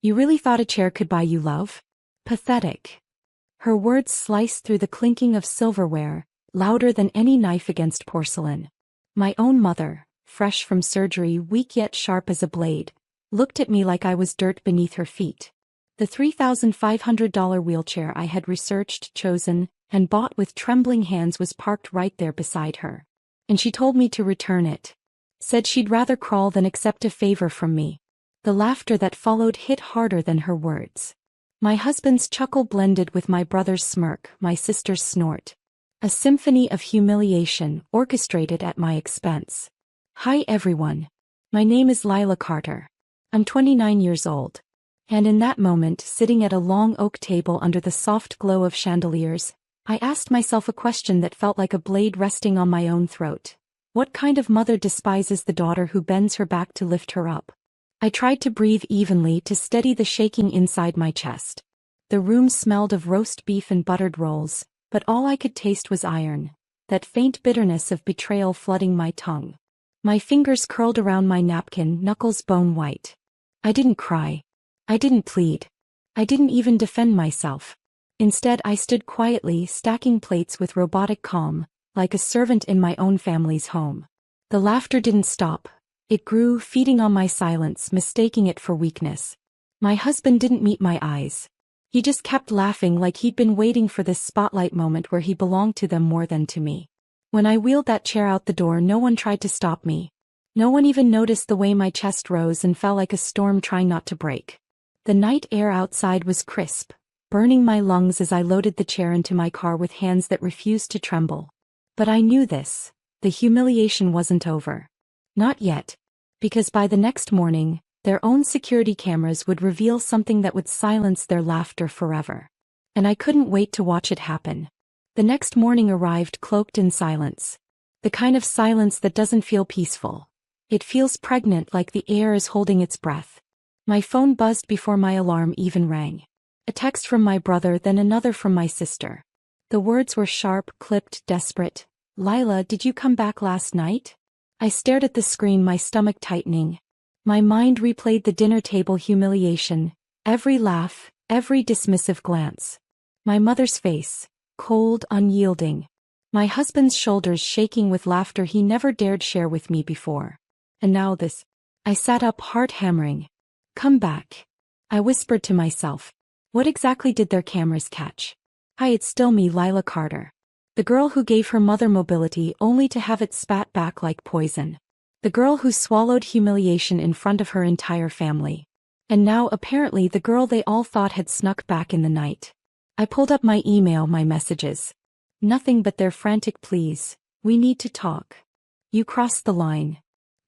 You really thought a chair could buy you love? Pathetic. Her words sliced through the clinking of silverware, louder than any knife against porcelain. My own mother, fresh from surgery, weak yet sharp as a blade, looked at me like I was dirt beneath her feet. The $3,500 wheelchair I had researched, chosen, and bought with trembling hands was parked right there beside her. And she told me to return it. Said she'd rather crawl than accept a favor from me. The laughter that followed hit harder than her words. My husband's chuckle blended with my brother's smirk, my sister's snort. A symphony of humiliation orchestrated at my expense. Hi everyone. My name is Lila Carter. I'm 29 years old. And in that moment, sitting at a long oak table under the soft glow of chandeliers, I asked myself a question that felt like a blade resting on my own throat. What kind of mother despises the daughter who bends her back to lift her up? I tried to breathe evenly to steady the shaking inside my chest. The room smelled of roast beef and buttered rolls, but all I could taste was iron, that faint bitterness of betrayal flooding my tongue. My fingers curled around my napkin, knuckles bone white. I didn't cry. I didn't plead. I didn't even defend myself. Instead, I stood quietly, stacking plates with robotic calm, like a servant in my own family's home. The laughter didn't stop. It grew, feeding on my silence, mistaking it for weakness. My husband didn't meet my eyes. He just kept laughing like he'd been waiting for this spotlight moment where he belonged to them more than to me. When I wheeled that chair out the door, no one tried to stop me. No one even noticed the way my chest rose and fell like a storm trying not to break. The night air outside was crisp, burning my lungs as I loaded the chair into my car with hands that refused to tremble. But I knew this. The humiliation wasn't over. Not yet. Because by the next morning, their own security cameras would reveal something that would silence their laughter forever. And I couldn't wait to watch it happen. The next morning arrived cloaked in silence. The kind of silence that doesn't feel peaceful. It feels pregnant, like the air is holding its breath. My phone buzzed before my alarm even rang. A text from my brother, then another from my sister. The words were sharp, clipped, desperate. Lila, did you come back last night? I stared at the screen, my stomach tightening. My mind replayed the dinner table humiliation, every laugh, every dismissive glance. My mother's face, cold, unyielding. My husband's shoulders shaking with laughter he never dared share with me before. And now this. I sat up, heart hammering. Come back. I whispered to myself. What exactly did their cameras catch? Hi, it's still me, Lila Carter. The girl who gave her mother mobility only to have it spat back like poison. The girl who swallowed humiliation in front of her entire family. And now apparently the girl they all thought had snuck back in the night. I pulled up my email, my messages. Nothing but their frantic pleas. We need to talk. You crossed the line.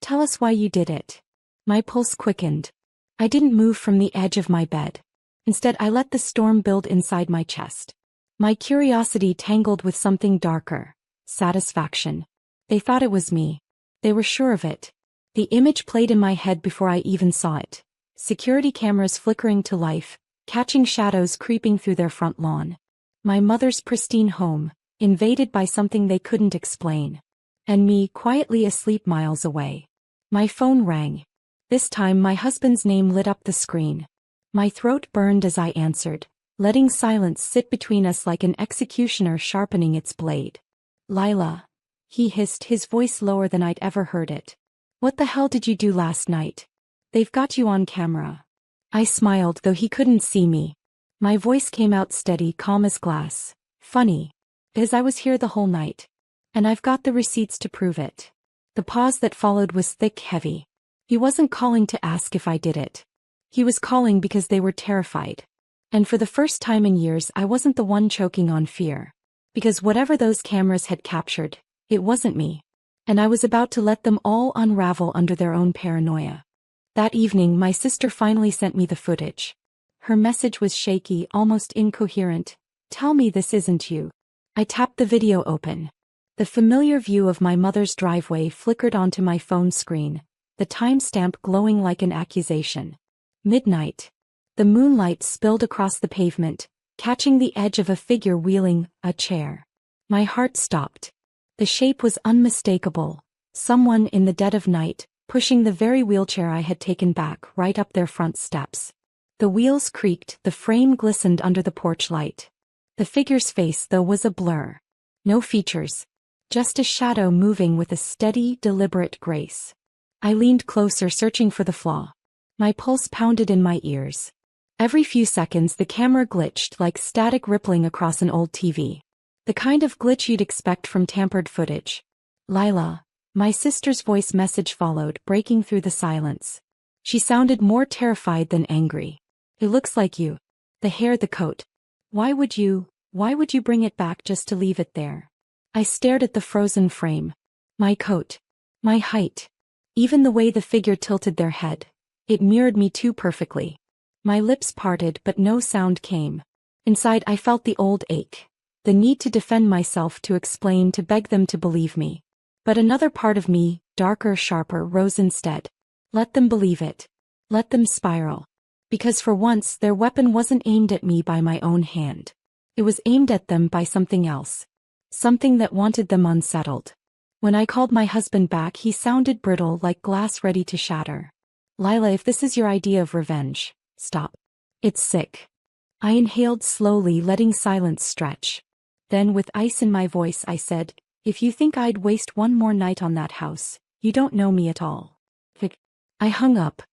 Tell us why you did it. My pulse quickened. I didn't move from the edge of my bed. Instead, I let the storm build inside my chest. My curiosity tangled with something darker. Satisfaction. They thought it was me. They were sure of it. The image played in my head before I even saw it. Security cameras flickering to life, catching shadows creeping through their front lawn. My mother's pristine home, invaded by something they couldn't explain. And me, quietly asleep miles away. My phone rang. This time my husband's name lit up the screen. My throat burned as I answered, letting silence sit between us like an executioner sharpening its blade. Lila. He hissed, his voice lower than I'd ever heard it. What the hell did you do last night? They've got you on camera. I smiled, though he couldn't see me. My voice came out steady, calm as glass. Funny. Because I was here the whole night. And I've got the receipts to prove it. The pause that followed was thick, heavy. He wasn't calling to ask if I did it. He was calling because they were terrified. And for the first time in years, I wasn't the one choking on fear. Because whatever those cameras had captured, it wasn't me. And I was about to let them all unravel under their own paranoia. That evening, my sister finally sent me the footage. Her message was shaky, almost incoherent. Tell me this isn't you. I tapped the video open. The familiar view of my mother's driveway flickered onto my phone screen, the timestamp glowing like an accusation. Midnight. The moonlight spilled across the pavement, catching the edge of a figure wheeling a chair. My heart stopped. The shape was unmistakable. Someone in the dead of night, pushing the very wheelchair I had taken back right up their front steps. The wheels creaked, the frame glistened under the porch light. The figure's face, though, was a blur. No features. Just a shadow moving with a steady, deliberate grace. I leaned closer, searching for the flaw. My pulse pounded in my ears. Every few seconds the camera glitched like static rippling across an old TV. The kind of glitch you'd expect from tampered footage. "Lila." My sister's voice message followed, breaking through the silence. She sounded more terrified than angry. "It looks like you. The hair, the coat. Why would you bring it back just to leave it there?" I stared at the frozen frame. My coat. My height. Even the way the figure tilted their head. It mirrored me too perfectly. My lips parted, but no sound came. Inside I felt the old ache. The need to defend myself, to explain, to beg them to believe me. But another part of me, darker, sharper, rose instead. Let them believe it. Let them spiral. Because for once their weapon wasn't aimed at me by my own hand. It was aimed at them by something else. Something that wanted them unsettled. When I called my husband back, he sounded brittle, like glass ready to shatter. "Lila, if this is your idea of revenge, stop. It's sick." I inhaled slowly, letting silence stretch. Then, with ice in my voice, I said, "If you think I'd waste one more night on that house, you don't know me at all." I hung up.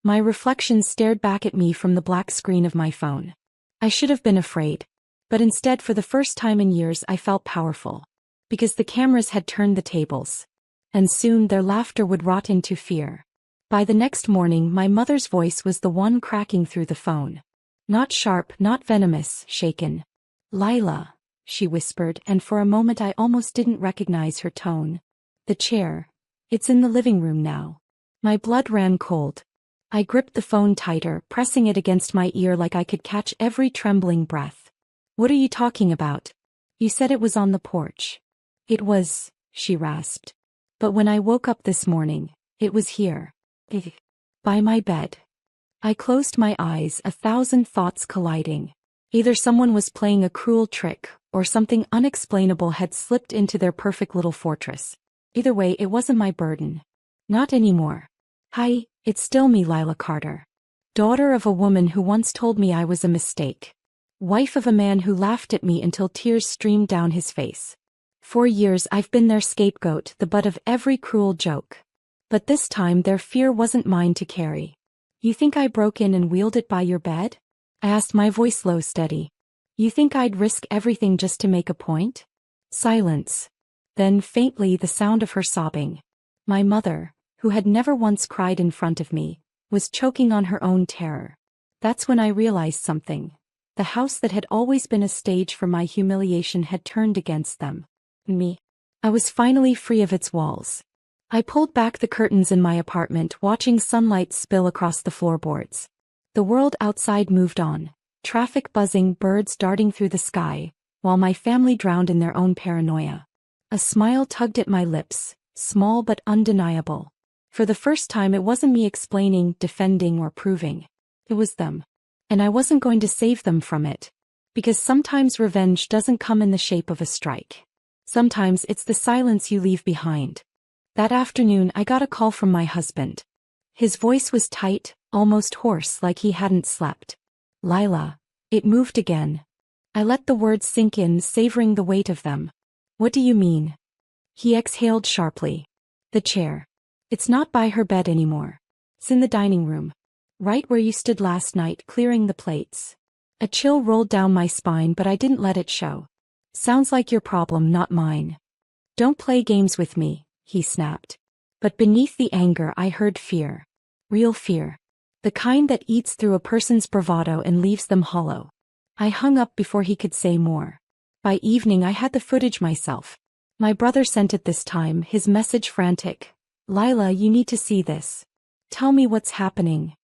My reflection stared back at me from the black screen of my phone. I should have been afraid. But instead, for the first time in years, I felt powerful. Because the cameras had turned the tables. And soon their laughter would rot into fear. By the next morning, my mother's voice was the one cracking through the phone. Not sharp, not venomous, shaken. "Lila," she whispered, and for a moment I almost didn't recognize her tone. "The chair. It's in the living room now." My blood ran cold. I gripped the phone tighter, pressing it against my ear like I could catch every trembling breath. "What are you talking about? You said it was on the porch." "It was," she rasped. "But when I woke up this morning, it was here. By my bed." I closed my eyes, 1,000 thoughts colliding. Either someone was playing a cruel trick, or something unexplainable had slipped into their perfect little fortress. Either way, it wasn't my burden. Not anymore. "Hi, it's still me, Lila Carter. Daughter of a woman who once told me I was a mistake. Wife of a man who laughed at me until tears streamed down his face. For years I've been their scapegoat, the butt of every cruel joke. But this time their fear wasn't mine to carry." "You think I broke in and wheeled it by your bed?" I asked, my voice low, steady. "You think I'd risk everything just to make a point?" Silence. Then faintly the sound of her sobbing. My mother, who had never once cried in front of me, was choking on her own terror. That's when I realized something. The house that had always been a stage for my humiliation had turned against them. Me. I was finally free of its walls. I pulled back the curtains in my apartment, watching sunlight spill across the floorboards. The world outside moved on, traffic buzzing, birds darting through the sky, while my family drowned in their own paranoia. A smile tugged at my lips, small but undeniable. For the first time, it wasn't me explaining, defending, or proving. It was them. And I wasn't going to save them from it. Because sometimes revenge doesn't come in the shape of a strike. Sometimes it's the silence you leave behind. That afternoon I got a call from my husband. His voice was tight, almost hoarse, like he hadn't slept. "Lila." It moved again. I let the words sink in, savoring the weight of them. "What do you mean?" He exhaled sharply. "The chair. It's not by her bed anymore. It's in the dining room. Right where you stood last night, clearing the plates." A chill rolled down my spine, but I didn't let it show. "Sounds like your problem, not mine." "Don't play games with me," he snapped. But beneath the anger I heard fear. Real fear. The kind that eats through a person's bravado and leaves them hollow. I hung up before he could say more. By evening I had the footage myself. My brother sent it this time, his message frantic. "Lila, you need to see this. Tell me what's happening."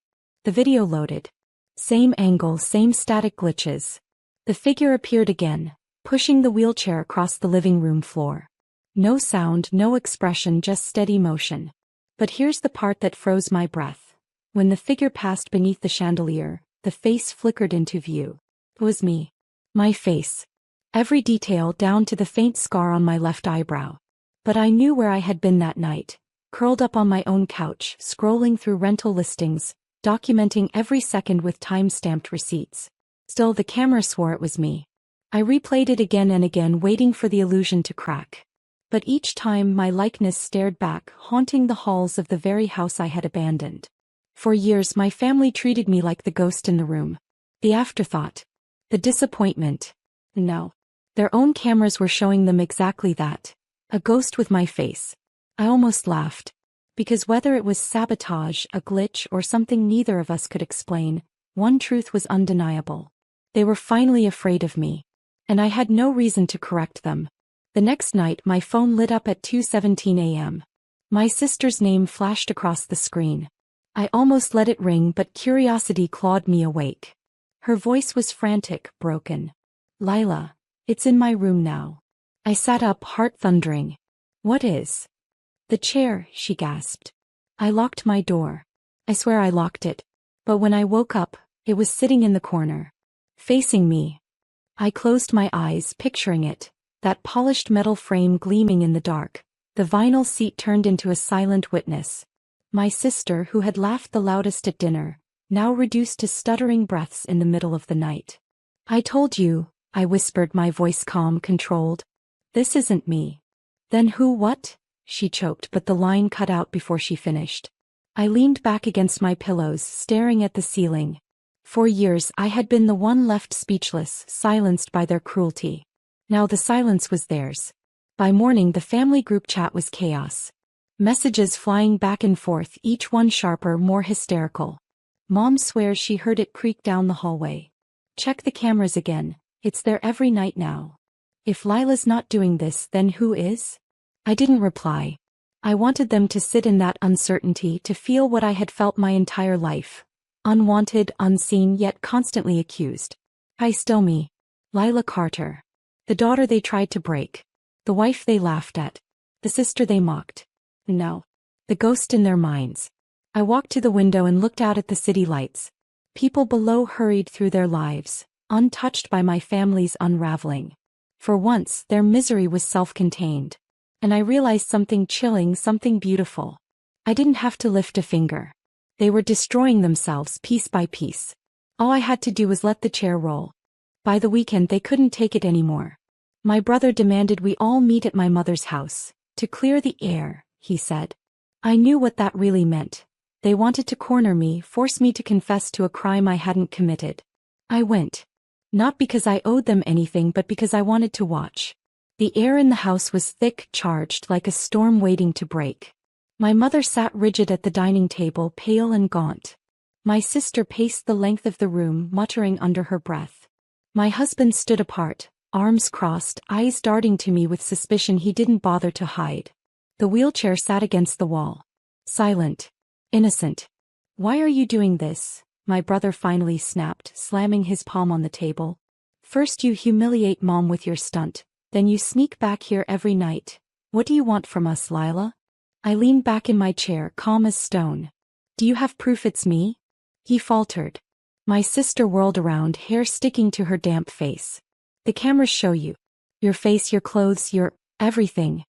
The video loaded. Same angle, same static glitches. The figure appeared again, pushing the wheelchair across the living room floor. No sound, no expression, just steady motion. But here's the part that froze my breath. When the figure passed beneath the chandelier, the face flickered into view. It was me. My face. Every detail down to the faint scar on my left eyebrow. But I knew where I had been that night, curled up on my own couch, scrolling through rental listings, documenting every second with time-stamped receipts. Still, the camera swore it was me. I replayed it again and again, waiting for the illusion to crack. But each time my likeness stared back, haunting the halls of the very house I had abandoned. For years my family treated me like the ghost in the room. The afterthought. The disappointment. No. Their own cameras were showing them exactly that. A ghost with my face. I almost laughed. Because whether it was sabotage, a glitch, or something neither of us could explain, one truth was undeniable. They were finally afraid of me. And I had no reason to correct them. The next night my phone lit up at 2:17 a.m. My sister's name flashed across the screen. I almost let it ring, but curiosity clawed me awake. Her voice was frantic, broken. "Lila, it's in my room now." I sat up, heart thundering. "What is?" "The chair," she gasped. I locked my door. I swear I locked it. But when I woke up, it was sitting in the corner. Facing me. I closed my eyes, picturing it. That polished metal frame gleaming in the dark. The vinyl seat turned into a silent witness. My sister, who had laughed the loudest at dinner, now reduced to stuttering breaths in the middle of the night. "I told you," I whispered, my voice calm, controlled. "This isn't me." "Then who, what?" she choked, but the line cut out before she finished. I leaned back against my pillows, staring at the ceiling. For years I had been the one left speechless, silenced by their cruelty. Now the silence was theirs. By morning the family group chat was chaos. Messages flying back and forth, each one sharper, more hysterical. "Mom swears she heard it creak down the hallway. Check the cameras again, it's there every night now. If Lila's not doing this, then who is?" I didn't reply. I wanted them to sit in that uncertainty, to feel what I had felt my entire life. Unwanted, unseen, yet constantly accused. Still me. Lila Carter. The daughter they tried to break. The wife they laughed at. The sister they mocked. No. The ghost in their minds. I walked to the window and looked out at the city lights. People below hurried through their lives, untouched by my family's unraveling. For once, their misery was self-contained. And I realized something chilling, something beautiful. I didn't have to lift a finger. They were destroying themselves piece by piece. All I had to do was let the chair roll. By the weekend they couldn't take it anymore. My brother demanded we all meet at my mother's house. To clear the air, he said. I knew what that really meant. They wanted to corner me, force me to confess to a crime I hadn't committed. I went. Not because I owed them anything, but because I wanted to watch. The air in the house was thick, charged, like a storm waiting to break. My mother sat rigid at the dining table, pale and gaunt. My sister paced the length of the room, muttering under her breath. My husband stood apart, arms crossed, eyes darting to me with suspicion he didn't bother to hide. The wheelchair sat against the wall. Silent. Innocent. "Why are you doing this?" my brother finally snapped, slamming his palm on the table. "First you humiliate Mom with your stunt, then you sneak back here every night. What do you want from us, Lila?" I leaned back in my chair, calm as stone. "Do you have proof it's me?" he faltered. My sister whirled around, hair sticking to her damp face. "The cameras show you. Your face, your clothes, your everything.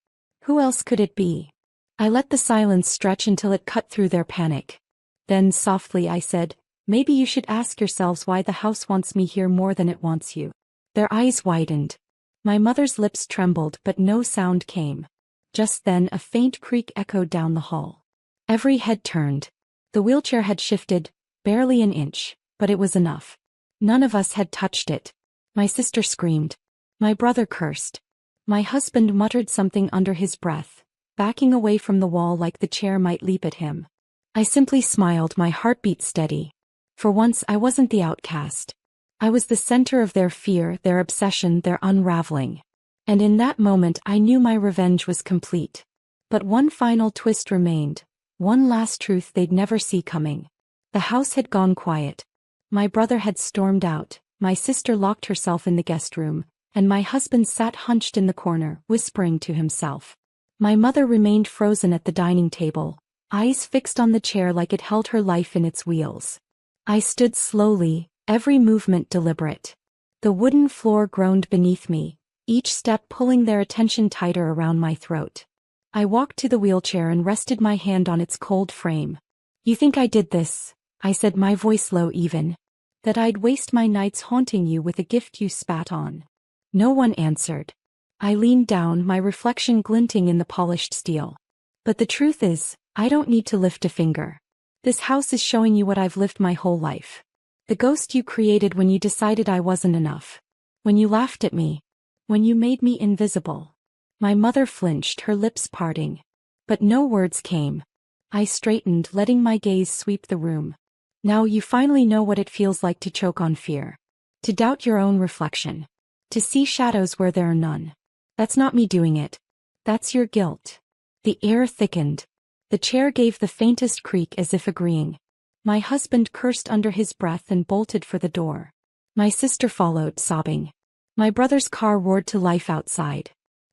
Who else could it be?" I let the silence stretch until it cut through their panic. Then softly I said, "Maybe you should ask yourselves why the house wants me here more than it wants you." Their eyes widened. My mother's lips trembled, but no sound came. Just then a faint creak echoed down the hall. Every head turned. The wheelchair had shifted, barely an inch, but it was enough. None of us had touched it. My sister screamed. My brother cursed. My husband muttered something under his breath, backing away from the wall like the chair might leap at him. I simply smiled, my heartbeat steady. For once I wasn't the outcast. I was the center of their fear, their obsession, their unraveling. And in that moment I knew my revenge was complete. But one final twist remained, one last truth they'd never see coming. The house had gone quiet. My brother had stormed out, my sister locked herself in the guest room, and my husband sat hunched in the corner, whispering to himself. My mother remained frozen at the dining table, eyes fixed on the chair like it held her life in its wheels. I stood slowly, every movement deliberate. The wooden floor groaned beneath me, each step pulling their attention tighter around my throat. I walked to the wheelchair and rested my hand on its cold frame. "You think I did this?" I said, my voice low even. That I'd waste my nights haunting you with a gift you spat on. No one answered. I leaned down, my reflection glinting in the polished steel. But the truth is, I don't need to lift a finger. This house is showing you what I've lived my whole life. The ghost you created when you decided I wasn't enough. When you laughed at me. When you made me invisible. My mother flinched, her lips parting. But no words came. I straightened, letting my gaze sweep the room. Now you finally know what it feels like to choke on fear. To doubt your own reflection. To see shadows where there are none. That's not me doing it. That's your guilt. The air thickened. The chair gave the faintest creak as if agreeing. My husband cursed under his breath and bolted for the door. My sister followed, sobbing. My brother's car roared to life outside.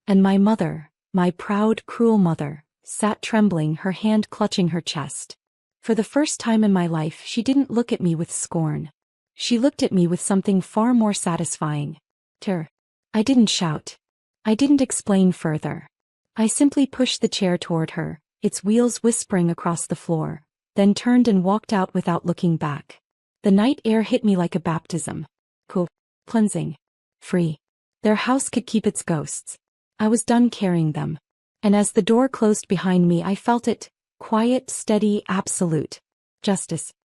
And my mother, my proud, cruel mother, sat trembling, her hand clutching her chest. For the first time in my life, she didn't look at me with scorn. She looked at me with something far more satisfying. Terror. I didn't shout. I didn't explain further. I simply pushed the chair toward her, its wheels whispering across the floor, then turned and walked out without looking back. The night air hit me like a baptism. Cool. Cleansing. Free. Their house could keep its ghosts. I was done carrying them. And as the door closed behind me, I felt it. Quiet, steady, absolute. Justice.